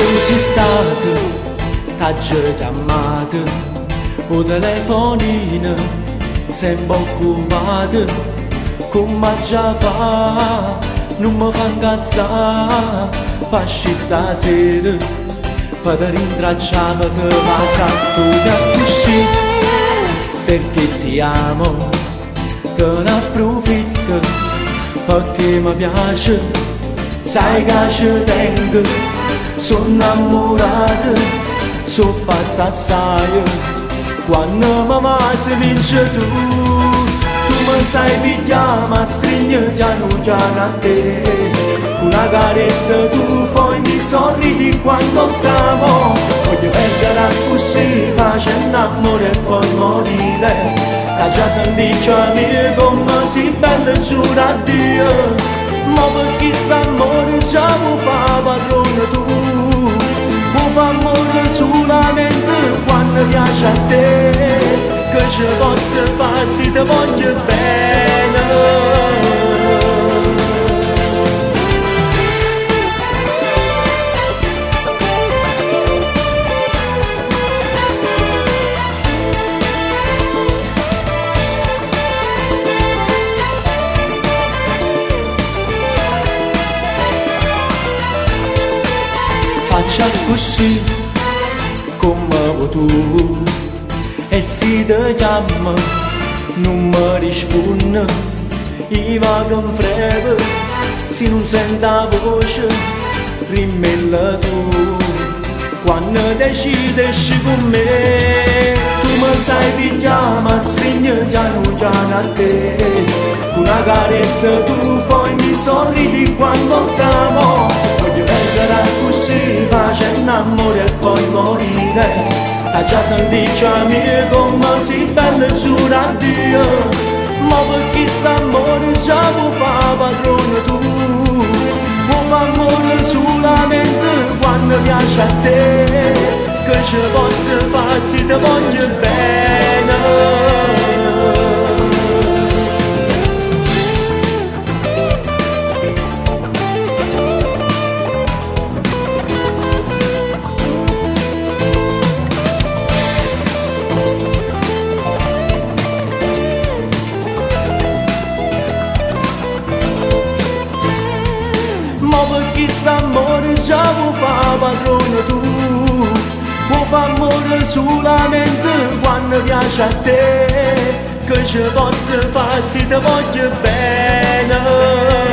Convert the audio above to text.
così stato, t'ha già chiamato, o telefonino, sempre occupato, come già fa, non mi fa incazzare, pasci stasera, per rintracciare te ma santo che così, perché ti amo, te ne approfitto, perché mi piace, sai che ci tengo, sono innamorato, sono pazza assai, quando mi vince tu mi sai pigliare, ma stringi piano piano a te, una carezza tu poi mi sorridi quando t'amo, voglio perdere così, facendo amore e poi morire, da già sentirci mia come si bella giura a Dio, ma perché st'amore già mi fa padrone tu, mi fa amore solamente quando piace a te, che ci posso fare se ti voglio bene. Faccia così come vuoi tu, e se ti chiamo non mi risponde, io vado in frega, se non sento la voce rimella tu, quando decidi con me, tu mi sai pigliare, ma stringi piano piano a te, con una carezza tu poi mi sorridi quando t'amo, voglio perdere così, facendo amore e poi morire, a già sentirci mia come si bella giura a Dio, ma perché st'amore già mi fa padrone tu, mi fa amore solamente quando piace a te, che ci posso fare se ti voglio bene. Ma perché st'amore già mi fa padrone tu, mi fa amore solamente quando piace a te, che ci posso fare se ti voglio bene.